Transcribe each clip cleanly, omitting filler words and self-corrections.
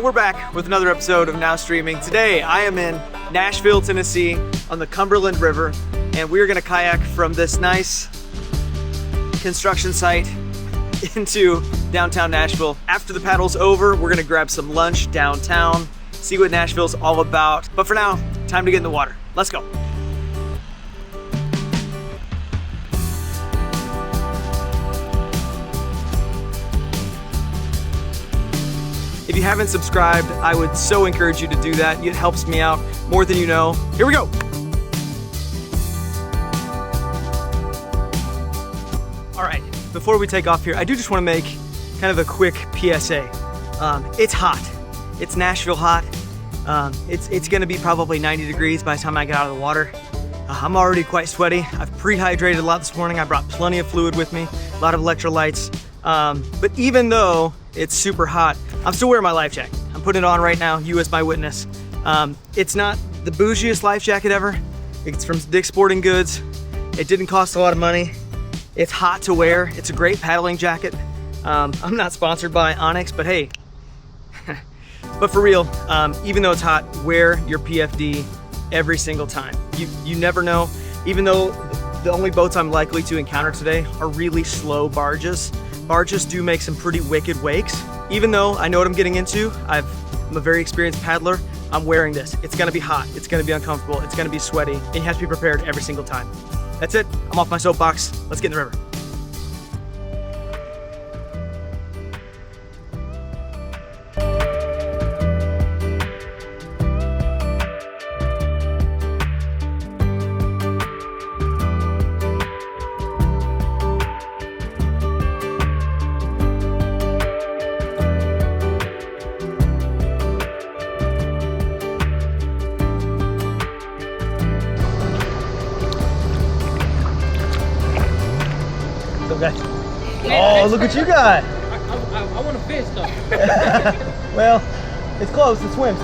And we're back with another episode of Now Streaming. Today I am in Nashville, Tennessee on the Cumberland River, and we're gonna kayak from this nice construction site into downtown Nashville. After the paddle's over, we're gonna grab some lunch downtown, see what Nashville's all about. But for now, time to get in the water. Let's go. If you haven't subscribed, I would so encourage you to do that. It helps me out more than you know. Here we go. All right, before we take off here, I do just want to make kind of a quick PSA. It's hot. It's Nashville hot. It's gonna be probably 90 degrees by the time I get out of the water. I'm already quite sweaty. I've pre-hydrated a lot this morning. I brought plenty of fluid with me, a lot of electrolytes. But even though it's super hot, I'm still wearing my life jacket. I'm putting it on right now, you as my witness. It's not the bougiest life jacket ever. It's from Dick's Sporting Goods. It didn't cost a lot of money. It's hot to wear. It's a great paddling jacket. I'm not sponsored by Onyx, but hey. But for real, even though it's hot, wear your PFD every single time. You never know. Even though the only boats I'm likely to encounter today are really slow barges, barges do make some pretty wicked wakes. Even though I know what I'm getting into, I'm a very experienced paddler, I'm wearing this. It's gonna be hot, it's gonna be uncomfortable, it's gonna be sweaty, and you have to be prepared every single time. That's it, I'm off my soapbox, let's get in the river. Okay. Oh, look what you got! I want to fish though. Well, it's close, it swims.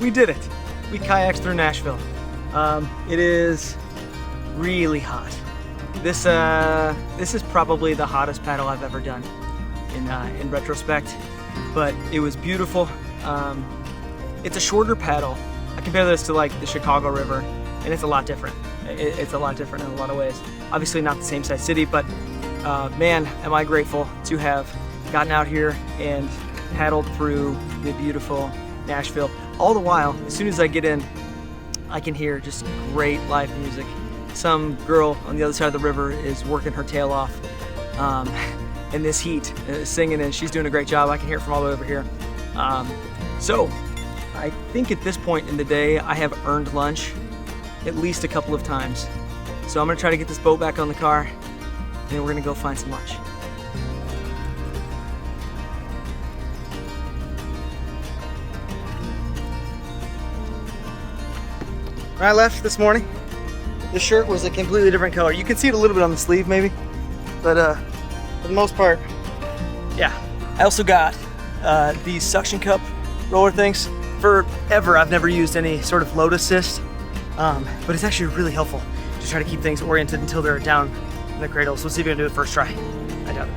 We did it. We kayaked through Nashville. It is really hot. This is probably the hottest paddle I've ever done in retrospect, but it was beautiful. It's a shorter paddle. I compare this to like the Chicago River, and it's a lot different. It's a lot different in a lot of ways. Obviously not the same size city, but man, am I grateful to have gotten out here and paddled through the beautiful Nashville. All the while, as soon as I get in, I can hear just great live music. Some girl on the other side of the river is working her tail off in this heat, singing, and she's doing a great job. I can hear it from all the way over here. So I think at this point in the day, I have earned lunch at least a couple of times. So I'm gonna try to get this boat back on the car, and then we're gonna go find some lunch. When I left this morning, the shirt was a completely different color. You can see it a little bit on the sleeve maybe, but for the most part, yeah. I also got these suction cup roller things. Forever, I've never used any sort of load assist, but it's actually really helpful to try to keep things oriented until they're down in the cradle. So let's see if we can do it first try. I doubt it.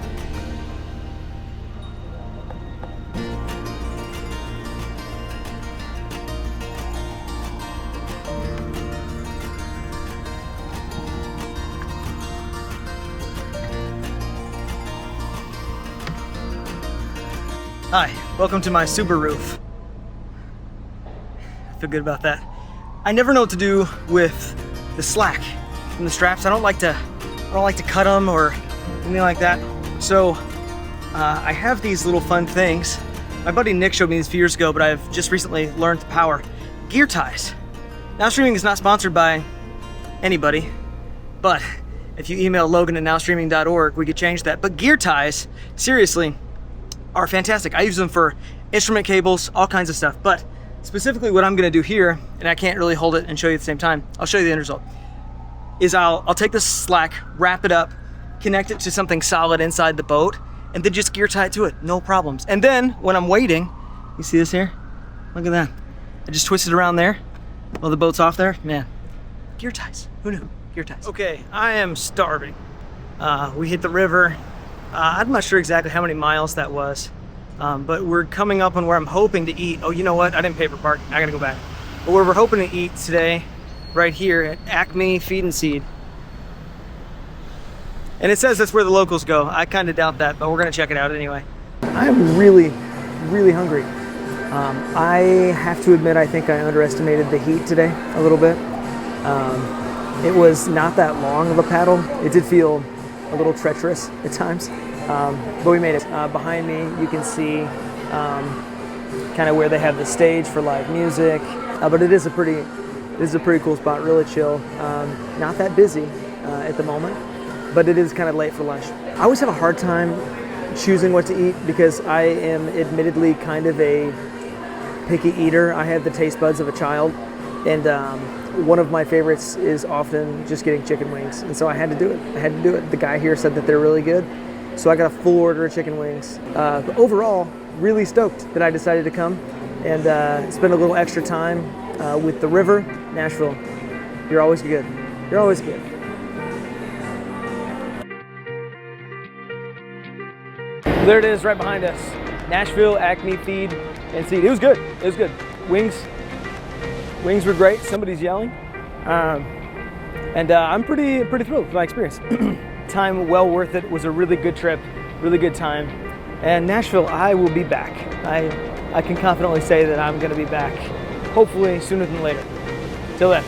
Hi, welcome to my Subaru roof. I feel good about that. I never know what to do with the slack from the straps. I don't like to cut them or anything like that. So I have these little fun things My buddy Nick showed me these a few years ago, but I've just recently learned the power. Gear ties. Now Streaming is not sponsored by anybody, but if you email Logan at nowstreaming.org, we could change that. But gear ties, seriously, are fantastic. I use them for instrument cables, all kinds of stuff. But specifically what I'm gonna do here, and I can't really hold it and show you at the same time, I'll show you the end result, is I'll take this slack, wrap it up, connect it to something solid inside the boat, and then just gear tie it to it, no problems. And then when I'm waiting, you see this here? Look at that. I just twist it around there while the boat's off there. Man, gear ties, who knew? Gear ties. Okay, I am starving. We hit the river. I'm not sure exactly how many miles that was, but we're coming up on where I'm hoping to eat. Oh, you know what? I didn't pay for parking. I gotta go back. But where we're hoping to eat today, right here at Acme Feed Seed. And it says that's where the locals go. I kind of doubt that, but we're gonna check it out anyway. I'm really, really hungry. I have to admit, I think I underestimated the heat today a little bit. It was not that long of a paddle. It did feel a little treacherous at times, but we made it. Behind me, you can see kind of where they have the stage for live music, but it is a pretty cool spot, really chill. Not that busy at the moment, but it is kind of late for lunch. I always have a hard time choosing what to eat because I am admittedly kind of a picky eater. I have the taste buds of a child, and one of my favorites is often just getting chicken wings, and so I had to do it. The guy here said that they're really good, so I got a full order of chicken wings. But overall, really stoked that I decided to come and spend a little extra time with the river. Nashville, you're always good. You're always good. There it is, right behind us. Nashville, Acme Feed and Seed. It was good. It was good. Wings were great. Somebody's yelling, and I'm pretty thrilled with my experience. Time well worth it. It was a really good trip, really good time. And Nashville, I will be back. I can confidently say that I'm going to be back, hopefully sooner than later. Till then.